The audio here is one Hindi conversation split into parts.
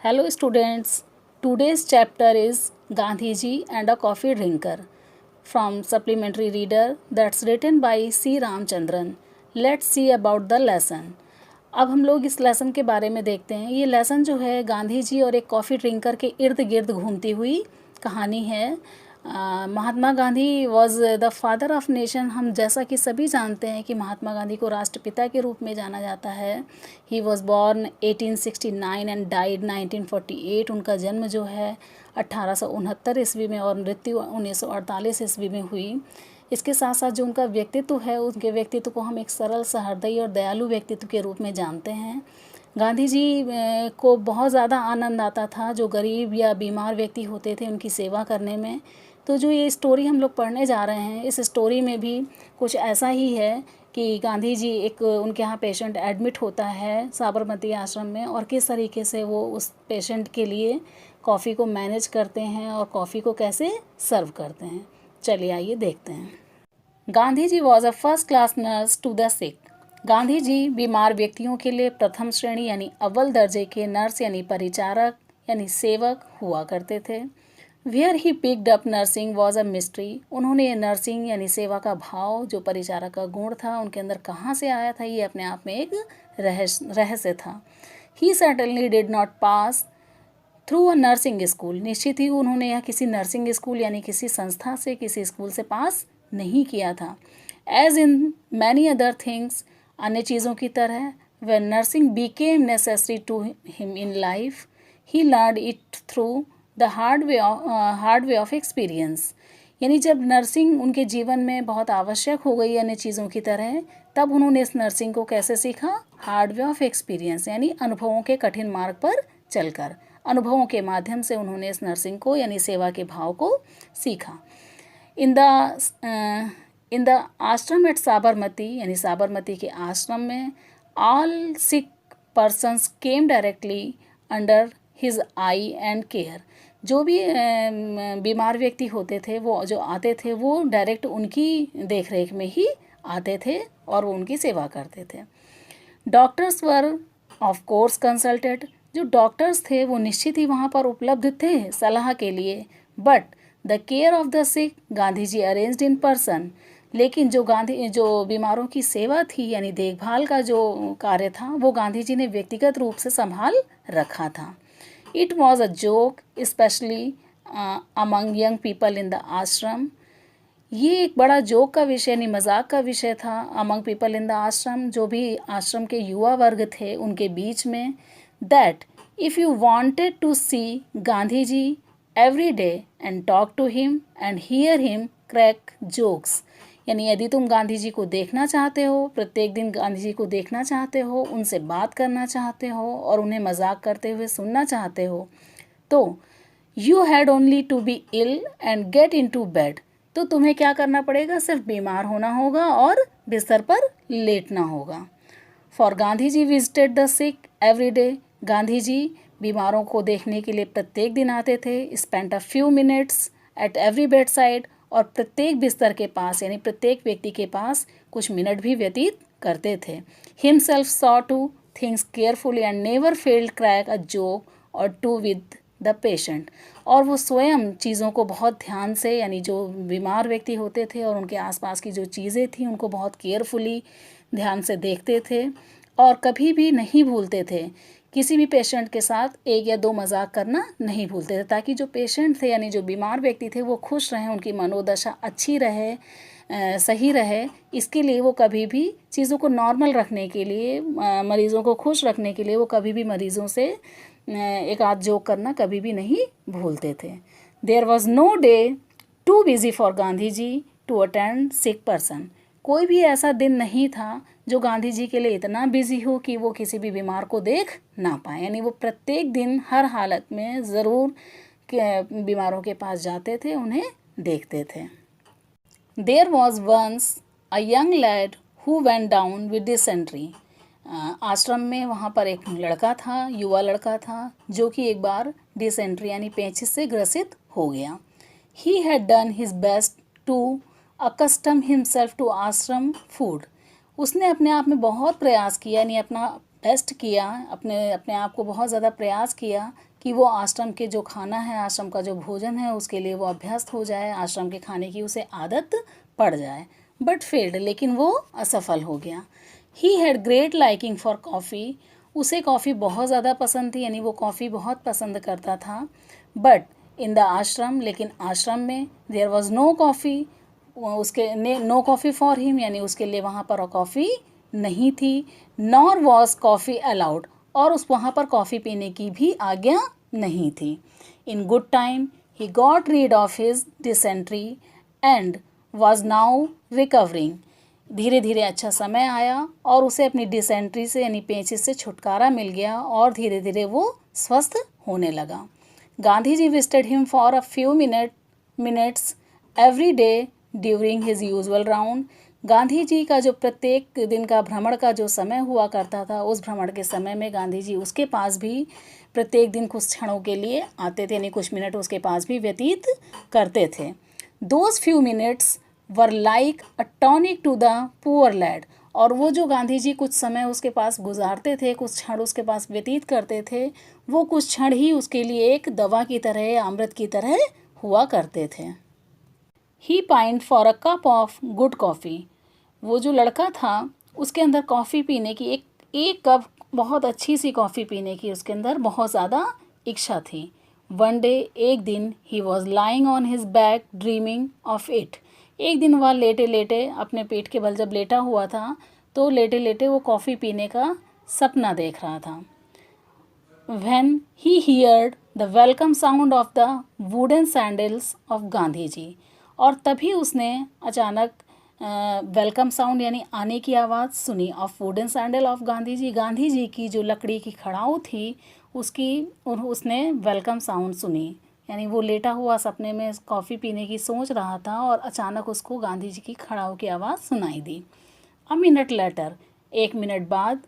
Hello students, today's chapter is Gandhiji and a Coffee Drinker from Supplementary Reader that's written by C. Ramchandran. Let's see about the lesson. अब हम लोग इस लेसन के बारे में देखते हैं। ये लेसन जो है गांधी जी और एक कॉफ़ी ड्रिंकर के इर्द गिर्द घूमती हुई कहानी है। Mahatma Gandhi was the father of nation. हम जैसा कि सभी जानते हैं कि महात्मा गांधी को राष्ट्रपिता के रूप में जाना जाता है। He was born 1869 and died 1948। उनका जन्म जो है 1869 ईस्वी में और मृत्यु 1948 ईस्वी में हुई। इसके साथ साथ जो उनका व्यक्तित्व है, उनके व्यक्तित्व को हम एक सरल सहृदयी और दयालु व्यक्तित्व के रूप में जानते हैं। गांधी जी को बहुत ज़्यादा आनंद आता था जो गरीब या बीमार व्यक्ति होते थे उनकी सेवा करने में। तो जो ये स्टोरी हम लोग पढ़ने जा रहे हैं, इस स्टोरी में भी कुछ ऐसा ही है कि गांधी जी एक उनके यहाँ पेशेंट एडमिट होता है साबरमती आश्रम में, और किस तरीके से वो उस पेशेंट के लिए कॉफ़ी को मैनेज करते हैं और कॉफ़ी को कैसे सर्व करते हैं। चलिए आइए देखते हैं। Gandhi ji was a first class nurse to the sick. Gandhi ji बीमार व्यक्तियों के लिए प्रथम श्रेणी यानी अव्वल दर्जे के नर्स यानी परिचारक यानी सेवक हुआ करते थे। Where he picked up nursing was a mystery. उन्होंने ये नर्सिंग यानी सेवा का भाव, जो परिचारक का गुण था, उनके अंदर कहाँ से आया था, ये अपने आप में एक रहस्य था। He certainly did not pass through a nursing school. निश्चित ही उन्होंने यह किसी नर्सिंग स्कूल यानी किसी संस्था से, किसी स्कूल से पास नहीं किया था। As in many other things, अन्य चीज़ों की तरह, when nursing became necessary to him in life, he learned it through the hard way of experience। यानी जब नर्सिंग उनके जीवन में बहुत आवश्यक हो गई अन्य चीज़ों की तरह, तब उन्होंने इस नर्सिंग को कैसे सीखा? हार्ड वे ऑफ एक्सपीरियंस, यानी अनुभवों के कठिन मार्ग पर चलकर, अनुभवों के माध्यम से उन्होंने इस नर्सिंग को यानी सेवा के भाव को सीखा। इन द आश्रम एट साबरमती, यानी साबरमती के आश्रम में, all sick persons came directly under his I and care. जो भी बीमार व्यक्ति होते थे, वो जो आते थे, वो डायरेक्ट उनकी देखरेख में ही आते थे और वो उनकी सेवा करते थे। Doctors were of course consulted. जो डॉक्टर्स थे वो निश्चित ही वहाँ पर उपलब्ध थे सलाह के लिए। But the care of the sick Gandhi ji arranged in person. लेकिन जो बीमारों की सेवा थी यानी देखभाल का जो कार्य था, वो गांधी जी ने व्यक्तिगत रूप से संभाल रखा था। It was a joke specially among young people in the आश्रम। ये एक बड़ा जोक का विषय यानी मजाक का विषय था अमंग पीपल इन द आश्रम, जो भी आश्रम के युवा वर्ग थे उनके बीच में। That if you wanted to see Gandhi ji every day and talk to him and hear him crack jokes, यानी यदि तुम गांधी जी को देखना चाहते हो, प्रत्येक दिन गांधी जी को देखना चाहते हो, उनसे बात करना चाहते हो और उन्हें मजाक करते हुए सुनना चाहते हो, तो you had only to be ill and get into bed. तो तुम्हें क्या करना पड़ेगा? सिर्फ बीमार होना होगा और बिस्तर पर लेटना होगा। For Gandhi ji visited the sick every day. Gandhi ji बीमारों को देखने के लिए प्रत्येक दिन आते थे। Spent a few minutes at every bed side, और प्रत्येक बिस्तर के पास यानी प्रत्येक व्यक्ति के पास कुछ मिनट भी व्यतीत करते थे। Himself saw two things carefully and never failed crack a joke और टू विद द पेशेंट। और वो स्वयं चीज़ों को बहुत ध्यान से, यानी जो बीमार व्यक्ति होते थे और उनके आसपास की जो चीज़ें थी उनको बहुत केयरफुली ध्यान से देखते थे और कभी भी नहीं भूलते थे किसी भी पेशेंट के साथ एक या दो मजाक करना नहीं भूलते थे, ताकि जो पेशेंट थे यानी जो बीमार व्यक्ति थे वो खुश रहें, उनकी मनोदशा अच्छी रहे, सही रहे। इसके लिए वो कभी भी चीज़ों को नॉर्मल रखने के लिए, मरीज़ों को खुश रखने के लिए वो कभी भी मरीज़ों से एक आध जोक करना कभी भी नहीं भूलते थे। There was no day too busy for Gandhi ji to attend sick person. कोई भी ऐसा दिन नहीं था जो गांधी जी के लिए इतना बिजी हो कि वो किसी भी बीमार को देख ना पाए, यानी वो प्रत्येक दिन हर हालत में ज़रूर बीमारों के पास जाते थे, उन्हें देखते थे। There was once a young lad who went down with dysentery. आश्रम में वहाँ पर एक लड़का था, युवा लड़का था, जो कि एक बार डिसेंट्री यानी पेचिश से ग्रसित हो गया। He had done his best to accustom himself to ashram food. उसने अपने आप में बहुत प्रयास किया, यानी अपना बेस्ट किया, अपने आप को बहुत ज़्यादा प्रयास किया कि वो आश्रम के जो खाना है, आश्रम का जो भोजन है, उसके लिए वो अभ्यस्त हो जाए, आश्रम के खाने की उसे आदत पड़ जाए। बट फेल्ड, लेकिन वो असफल हो गया। He had great liking for coffee, उसे कॉफ़ी बहुत ज़्यादा पसंद थी, यानी वो कॉफ़ी बहुत पसंद करता था। बट इन द आश्रम, लेकिन आश्रम में देयर वॉज नो कॉफ़ी, उसके नो कॉफ़ी फॉर हिम, यानी उसके लिए वहाँ पर कॉफ़ी नहीं थी। नॉर वॉज कॉफ़ी अलाउड, और उस वहाँ पर कॉफ़ी पीने की भी आज्ञा नहीं थी। In good time he got read of his dysentery and was now recovering, धीरे धीरे अच्छा समय आया और उसे अपनी डिसेंट्री से यानी पेचिस से छुटकारा मिल गया और धीरे धीरे वो स्वस्थ होने लगा। Gandhi ji visited him for a few minutes every day during his usual round. Gandhi ji का जो प्रत्येक दिन का भ्रमण का जो समय हुआ करता था, उस भ्रमण के समय में गांधी जी उसके पास भी प्रत्येक दिन कुछ क्षणों के लिए आते थे, यानी कुछ मिनट उसके पास भी व्यतीत करते थे। Those few minutes were like a tonic to the poor lad, और वो जो गांधी जी कुछ समय उसके पास गुजारते थे, कुछ क्षण उसके पास व्यतीत करते थे, वो कुछ क्षण ही उसके लिए एक दवा की तरह, अमृत की तरह हुआ करते थे। He pined for a cup of good coffee, वो जो लड़का था उसके अंदर कॉफ़ी पीने की एक कप बहुत अच्छी सी कॉफ़ी पीने की उसके अंदर बहुत ज़्यादा इच्छा थी। वन डे, एक दिन, he was lying on his back dreaming of it, एक दिन वह लेटे लेटे अपने पेट के बल जब लेटा हुआ था तो लेटे लेटे वो कॉफ़ी पीने का सपना देख रहा था। when he heard the welcome sound of the wooden sandals of Gandhi ji, और तभी उसने अचानक वेलकम साउंड यानी आने की आवाज़ सुनी of wooden sandal of Gandhi ji की जो लकड़ी की खड़ाऊ थी उसकी, उसने वेलकम साउंड सुनी, यानी वो लेटा हुआ सपने में कॉफ़ी पीने की सोच रहा था और अचानक उसको गांधी जी की खड़ाऊ की आवाज़ सुनाई दी। अ मिनट लेटर, एक मिनट बाद,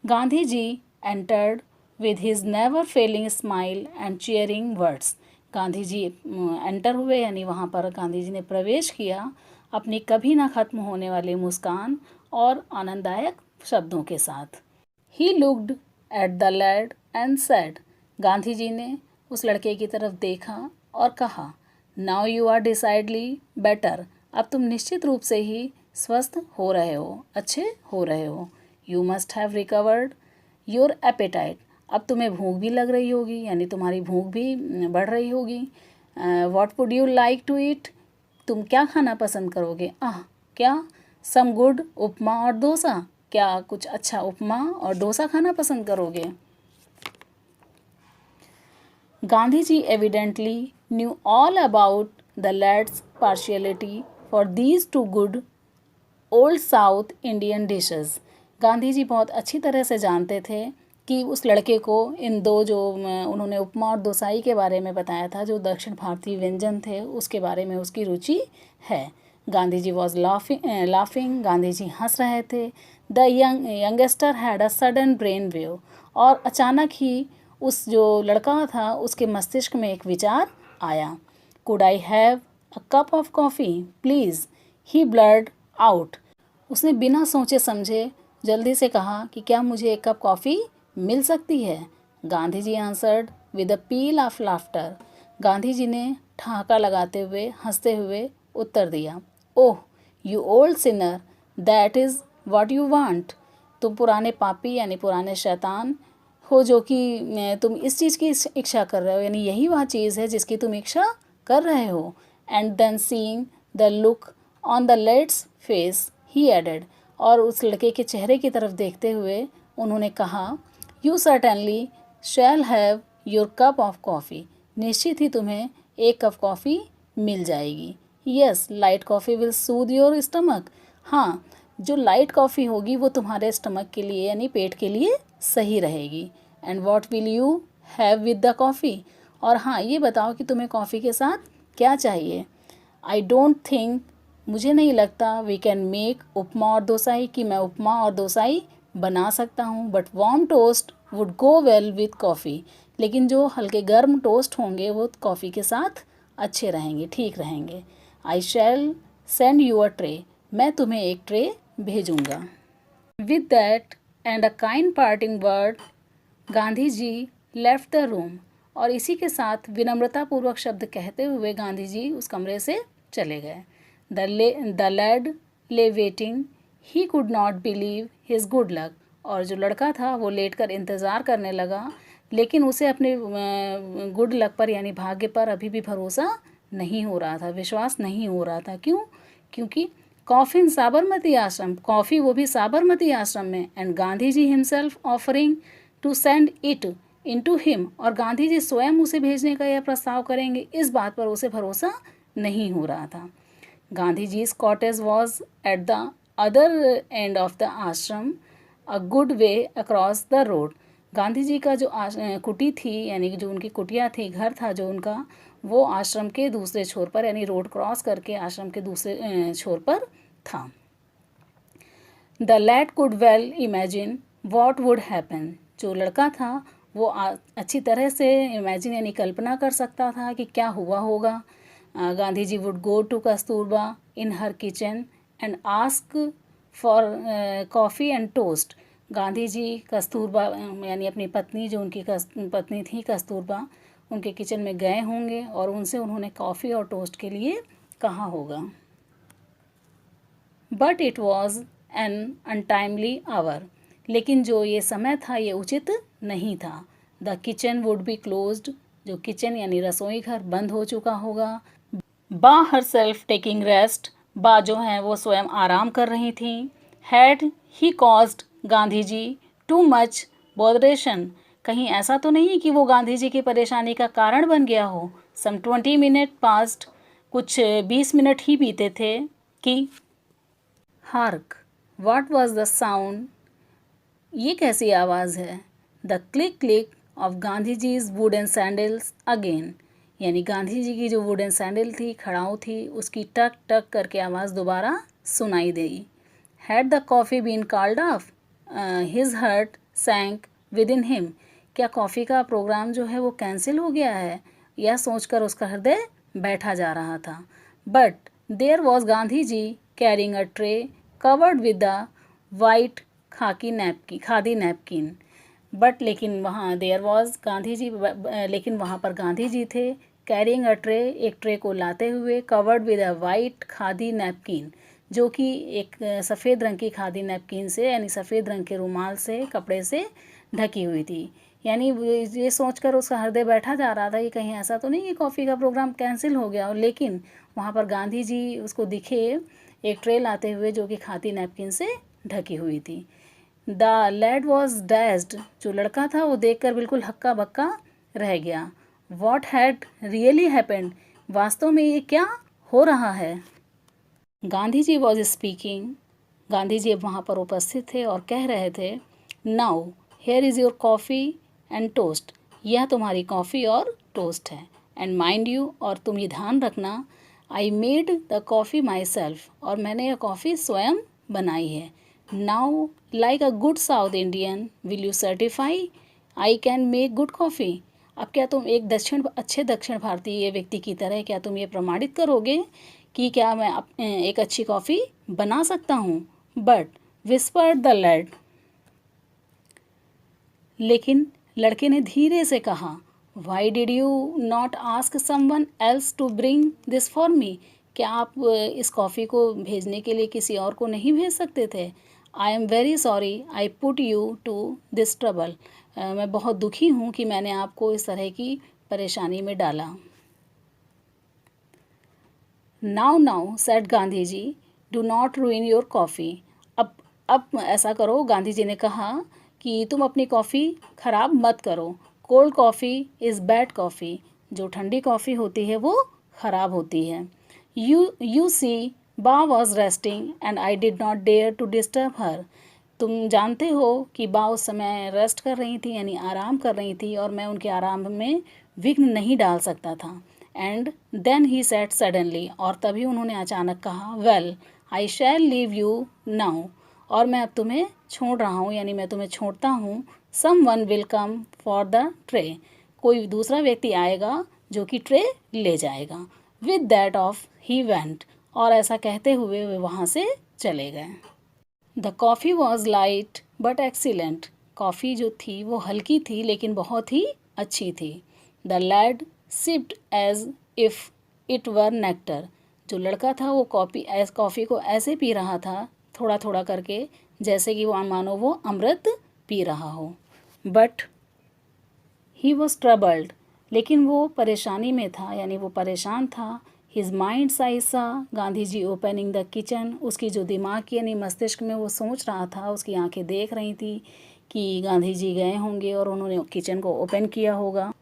Gandhi ji entered with his never failing smile and cheering words, Gandhi ji enter हुए, यानी वहाँ पर गांधी जी ने प्रवेश किया अपनी कभी ना ख़त्म होने वाली मुस्कान और आनंददायक शब्दों के साथ। He looked at the lad and said, Gandhi ji ने उस लड़के की तरफ देखा और कहा, now you are decidedly better, अब तुम निश्चित रूप से ही स्वस्थ हो रहे हो, अच्छे हो रहे हो। You must have recovered your apatite, अब तुम्हें भूख भी लग रही होगी, यानी तुम्हारी भूख भी बढ़ रही होगी। What would you like to eat, तुम क्या खाना पसंद करोगे? क्या? सम गुड उपमा और डोसा, क्या कुछ अच्छा उपमा और डोसा खाना पसंद करोगे? Gandhi ji evidently knew all about the lad's partiality for these two good old South Indian dishes, Gandhi ji बहुत अच्छी तरह से जानते थे कि उस लड़के को इन दो जो उन्होंने उपमा और दोसाई के बारे में बताया था, जो दक्षिण भारतीय व्यंजन थे, उसके बारे में उसकी रुचि है। गांधी जी वॉज लाफिंग, गांधी जी हंस रहे थे। The youngster had a sudden brain wave, और अचानक ही उस जो लड़का था उसके मस्तिष्क में एक विचार आया। Could I have a cup of coffee please, he blurred out, उसने बिना सोचे समझे जल्दी से कहा कि क्या मुझे एक कप कॉफ़ी मिल सकती है? Gandhi ji answered with a peal of laughter, Gandhi ji ने ठहाका लगाते हुए हंसते हुए उत्तर दिया, oh you old sinner, that is what you want, तुम पुराने पापी यानी पुराने शैतान हो जो कि तुम इस चीज़ की इच्छा कर रहे हो, यानी यही वह चीज़ है जिसकी तुम इच्छा कर रहे हो। And then seeing the look on the lad's face he added, और उस लड़के के चेहरे की तरफ देखते हुए उन्होंने कहा, you certainly shall have your cup of coffee, निश्चित ही तुम्हें एक कप कॉफ़ी मिल जाएगी। Yes, light coffee will Sood your stomach, हाँ, जो लाइट कॉफ़ी होगी वो तुम्हारे स्टमक के लिए यानी पेट के लिए सही रहेगी। And what will you have with the coffee, और हाँ ये बताओ कि तुम्हें कॉफ़ी के साथ क्या चाहिए? आई डोंट थिंक, मुझे नहीं लगता, वी कैन मेक उपमा और दोसाई, कि मैं उपमा और दोसाई बना सकता हूँ, but warm toast would go well with coffee, लेकिन जो हल्के गर्म टोस्ट होंगे वो कॉफ़ी के साथ अच्छे रहेंगे, ठीक रहेंगे। I shall send you a tray, मैं तुम्हें एक ट्रे भेजूँगा। With that and a kind parting word, Gandhi ji left the room, और इसी के साथ विनम्रतापूर्वक शब्द कहते हुए गांधी जी उस कमरे से चले गए। द लैड ले waiting, he could not believe his good luck. और जो लड़का था वो लेटकर इंतज़ार करने लगा, लेकिन उसे अपने गुड लक पर यानी भाग्य पर अभी भी भरोसा नहीं हो रहा था, विश्वास नहीं हो रहा था। क्यों? क्योंकि कॉफ़ी इन साबरमती आश्रम, कॉफ़ी वो भी साबरमती आश्रम में, and Gandhi ji himself offering to send it into him, और गांधी जी स्वयं उसे भेजने का यह प्रस्ताव करेंगे, इस बात पर उसे भरोसा नहीं हो रहा था। Gandhi जी's cottage was at the other end of the ashram, a good way across the road. Gandhi ji का जो कुटी थी, यानी कि जो उनकी कुटिया थी, घर था जो उनका, वो आश्रम के दूसरे छोर पर यानी रोड क्रॉस करके आश्रम के दूसरे छोर पर था। The lad could well imagine what would happen. जो लड़का था वो अच्छी तरह से इमेजिन यानी कल्पना कर सकता था कि क्या हुआ होगा। Gandhi ji would go to Kasturba in her kitchen and ask for coffee and toast. Gandhi ji Kasturba यानी अपनी पत्नी, जो उनकी पत्नी थी कस्तूरबा, उनके किचन में गए होंगे और उनसे उन्होंने कॉफ़ी और टोस्ट के लिए कहा होगा। But it was an untimely hour, लेकिन जो ये समय था ये उचित नहीं था। The kitchen would be closed, जो किचन यानी रसोई घर बंद हो चुका होगा। बा हर सेल्फ टेकिंग रेस्ट, बा जो हैं वो स्वयं आराम कर रही थी। Had he caused Gandhi ji too much botheration, कहीं ऐसा तो नहीं कि वो गांधी जी की परेशानी का कारण बन गया हो। सम 20 मिनट पास्ट, कुछ 20 मिनट ही बीते थे कि hark, what was the sound, ये कैसी आवाज़ है। The click click of Gandhi ji's wooden sandals again, यानी गांधी जी की जो वुडन सैंडल थी, खड़ाऊ थी, उसकी टक टक करके आवाज़ दोबारा सुनाई देगी। Had the coffee been called off, his heart sank within him, क्या कॉफ़ी का प्रोग्राम जो है वो कैंसिल हो गया है, यह सोचकर उसका हृदय बैठा जा रहा था। But there was Gandhi ji carrying a tray covered with the white khadi napkin. But लेकिन वहाँ देयर वॉज गांधी जी, लेकिन वहाँ पर गांधी जी थे, कैरिंग अ ट्रे, एक ट्रे को लाते हुए, covered with a white khadi napkin, जो कि एक सफ़ेद रंग की खादी नैपकिन से यानी सफ़ेद रंग के रुमाल से, कपड़े से ढकी हुई थी। यानी ये सोचकर उसका हृदय बैठा जा रहा था कि कहीं ऐसा तो नहीं कि कॉफ़ी का प्रोग्राम कैंसिल हो गया हो, लेकिन वहाँ पर गांधी जी उसको दिखे एक ट्रे लाते हुए जो कि खादी नैपकिन से ढकी हुई थी। द लैड वॉज डैज्ड, जो लड़का था वो देखकर बिल्कुल हक्का बक्का रह गया। वॉट हैड रियली हैपेंड, वास्तव में ये क्या हो रहा है। गांधी जी वॉज स्पीकिंग, गांधी जी वहाँ पर उपस्थित थे और कह रहे थे, now here is your coffee and toast, यह तुम्हारी कॉफ़ी और टोस्ट है। एंड माइंड यू, और तुम ये ध्यान रखना, I made the coffee my self, और मैंने यह कॉफ़ी स्वयं बनाई है। Now like a good south Indian will you certify I can make good coffee, अब क्या तुम एक अच्छे दक्षिण भारतीय व्यक्ति की तरह क्या तुम ये प्रमाणित करोगे कि क्या मैं एक अच्छी कॉफ़ी बना सकता हूँ। बट विस्पर्ड द लैड, लेकिन लड़के ने धीरे से कहा, why did you not ask someone else to bring this for me, क्या आप इस कॉफ़ी को भेजने के लिए किसी और को नहीं भेज सकते थे। I am very sorry I put you to this trouble, मैं बहुत दुखी हूँ कि मैंने आपको इस तरह की परेशानी में डाला। Now now said Gandhi ji, do not ruin your coffee, अब ऐसा करो, गांधी जी ने कहा कि तुम अपनी कॉफ़ी ख़राब मत करो। Cold coffee is bad coffee, जो ठंडी कॉफ़ी होती है वो ख़राब होती है। You see Ba was resting and I did not dare to disturb her, तुम जानते हो कि बा उस समय रेस्ट कर रही थी यानी आराम कर रही थी और मैं उनके आराम में विघ्न नहीं डाल सकता था। And then he said suddenly, और तभी उन्होंने अचानक कहा, well I shall leave you now, और मैं अब तुम्हें छोड़ रहा हूँ यानी मैं तुम्हें छोड़ता हूँ। Someone will come for the tray, कोई दूसरा व्यक्ति आएगा जो कि ट्रे ले जाएगा। With that off he went, और ऐसा कहते हुए वे वहाँ से चले गए। The coffee was light but excellent, coffee जो थी वो हल्की थी लेकिन बहुत ही अच्छी थी। The lad sipped as if it were nectar. जो लड़का था वो कॉफ़ी को ऐसे पी रहा था थोड़ा थोड़ा करके जैसे कि वो मानो वो अमृत पी रहा हो। बट ही वॉज ट्रबल्ड, लेकिन वो परेशानी में था, यानी वो परेशान था। His mind eye saw Gandhi ji opening the kitchen. उसकी जो दिमाग की यानी मस्तिष्क में वो सोच रहा था, उसकी आंखें देख रही थी कि गांधी जी गए होंगे और उन्होंने किचन को ओपन किया होगा।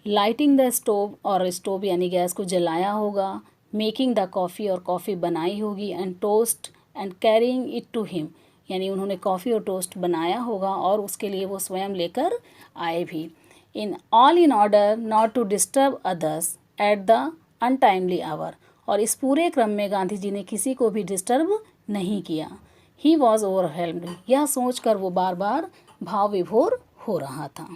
लाइटिंग द स्टोव, और स्टोव यानी गैस को जलाया होगा। मेकिंग द कॉफ़ी, और कॉफ़ी बनाई होगी। And toast and carrying it to him, यानी उन्होंने कॉफ़ी और टोस्ट बनाया होगा और उसके लिए वो स्वयं लेकर आए भी। In order not to disturb others at the untimely hour. और इस पूरे क्रम में गांधी जी ने किसी को भी डिस्टर्ब नहीं किया। ही वॉज ओवरवेल्म्ड, यह सोचकर वो बार बार भाव विभोर हो रहा था।